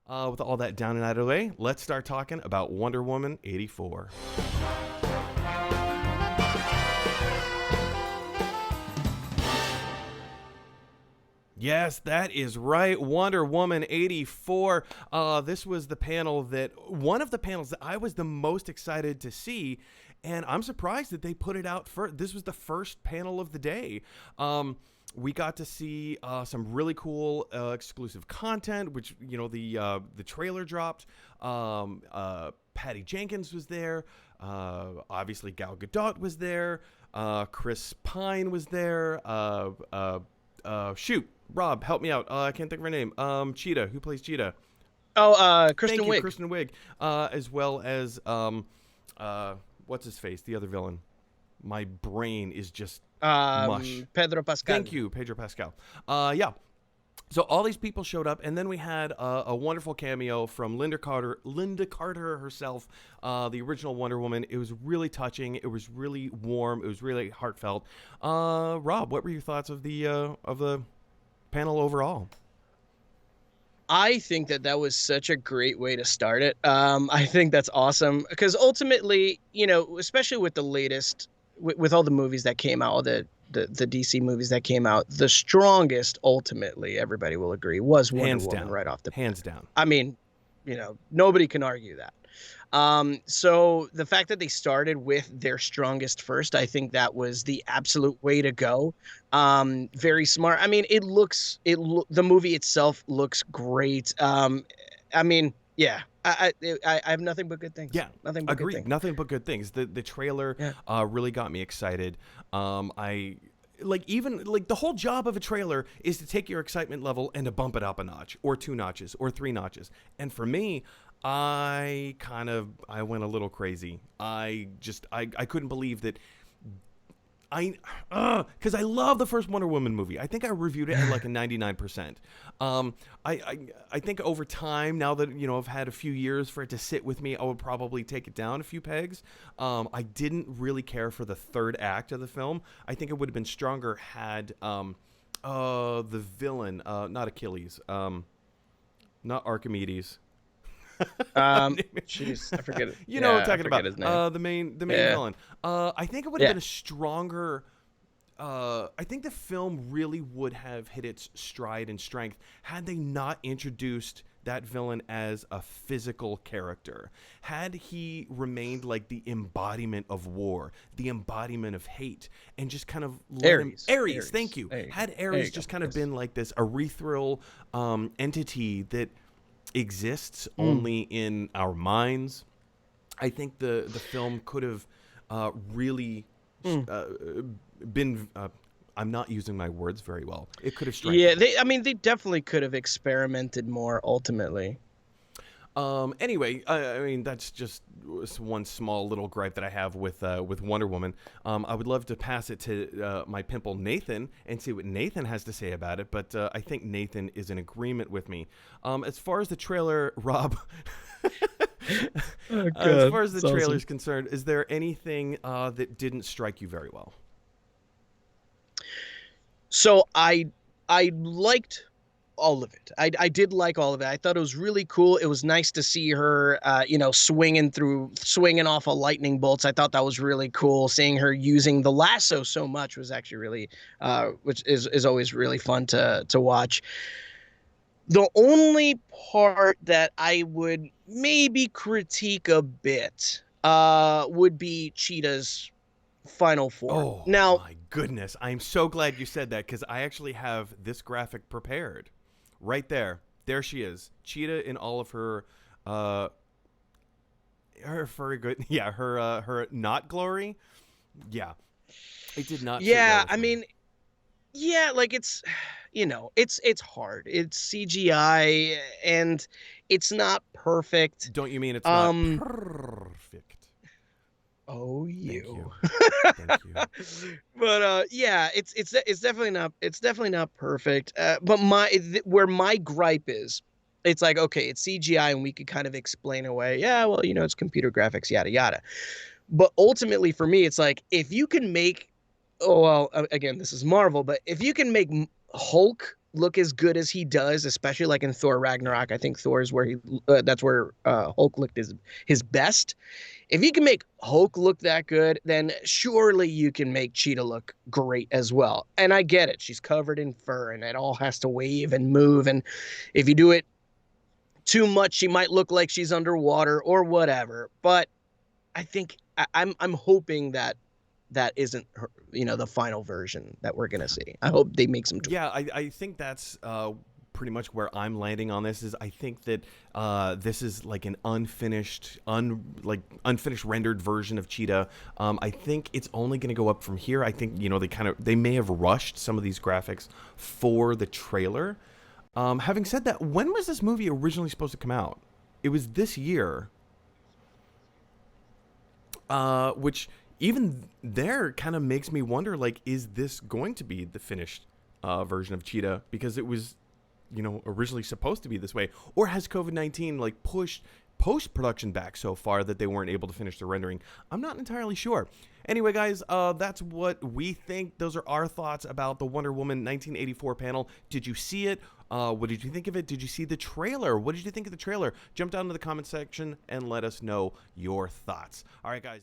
With all that down and out of the way, let's start talking about Wonder Woman 84. Yes, that is right. Wonder Woman 84. This was one of the panels that I was the most excited to see, and I'm surprised that they put it out first. This was the first panel of the day. We got to see some really cool exclusive content, which, the trailer dropped. Patty Jenkins was there. Obviously, Gal Gadot was there. Chris Pine was there. Rob, help me out. I can't think of her name. Cheetah, who plays Cheetah? Kristen Wiig. Kristen Wiig. As well as what's his face? The other villain. My brain is just mush. Pedro Pascal. Thank you, Pedro Pascal. Yeah. So all these people showed up, and then we had a wonderful cameo from Linda Carter herself, the original Wonder Woman. It was really touching. It was really warm. It was really heartfelt. Rob, what were your thoughts of the panel overall? I think that was such a great way to start it. I think that's awesome because ultimately, especially with the latest, with all the movies that came out, all the DC movies that came out, the strongest, ultimately, everybody will agree, was Wonder Woman right off the bat. Hands down. I mean, nobody can argue that. So the fact that they started with their strongest first, I think that was the absolute way to go. Very smart. I mean, the movie itself looks great. I mean, yeah, I have nothing but good things. Yeah, nothing but agreed. good things. Nothing but good things. The trailer really got me excited. The whole job of a trailer is to take your excitement level and to bump it up a notch or 2 notches or 3 notches. And for me, I went a little crazy. I couldn't believe that. Because I love the first Wonder Woman movie. I think I reviewed it at like a 99%. I think over time, now that I've had a few years for it to sit with me, I would probably take it down a few pegs. I didn't really care for the third act of the film. I think it would have been stronger had the villain, not Achilles, not Archimedes. Jeez, I forget it. You know what I'm talking about. The main villain. I think it would have been a stronger. I think the film really would have hit its stride and strength had they not introduced that villain as a physical character. Had he remained like the embodiment of war, the embodiment of hate, and just kind of Ares. Thank you. Had Ares just kind of been like this ethereal entity that exists only in our minds, I think the film could have really been. I'm not using my words very well. It could have strengthened. Yeah, they definitely could have experimented more ultimately. Anyway, I mean, that's just one small little gripe that I have with Wonder Woman. I would love to pass it to my pimple Nathan and see what Nathan has to say about it, but I think Nathan is in agreement with me. As far as the trailer, Rob, as far as the trailer is concerned, is there anything that didn't strike you very well? So I liked all of it. I did like all of it. I thought it was really cool. It was nice to see her, swinging off of lightning bolts. I thought that was really cool. Seeing her using the lasso so much was actually really, which is always really fun to watch. The only part that I would maybe critique a bit would be Cheetah's final form. Oh, now, my goodness. I'm so glad you said that because I actually have this graphic prepared. Right there. There she is. Cheetah in all of her furry good. Yeah, her not glory. Yeah. It did not. Yeah, I mean, yeah, like it's hard. It's CGI and it's not perfect. Don't you mean it's not perfect? Oh, you. Thank you. But yeah, it's definitely not perfect. But where my gripe is, it's like, okay, it's CGI and we could kind of explain away. Yeah, well, it's computer graphics, yada yada. But ultimately, for me, it's like if you can make, again, this is Marvel, but if you can make Hulk look as good as he does, especially like in Thor Ragnarok. I think Thor is where that's where Hulk looked his best. If you can make Hulk look that good, then surely you can make Cheetah look great as well. And I get it. She's covered in fur and it all has to wave and move. And if you do it too much, she might look like she's underwater or whatever. But I think I'm hoping that that isn't her, the final version that we're gonna see. I hope they make some. Yeah, I think that's pretty much where I'm landing on this. Is I think that this is like an unfinished rendered version of Cheetah. I think it's only going to go up from here. I think they may have rushed some of these graphics for the trailer. Having said that, when was this movie originally supposed to come out? It was this year. Which even there kind of makes me wonder, like, is this going to be the finished version of Cheetah? Because it was, originally supposed to be this way. Or has COVID-19, like, pushed post-production back so far that they weren't able to finish the rendering? I'm not entirely sure. Anyway, guys, that's what we think. Those are our thoughts about the Wonder Woman 1984 panel. Did you see it? What did you think of it? Did you see the trailer? What did you think of the trailer? Jump down to the comment section and let us know your thoughts. All right, guys.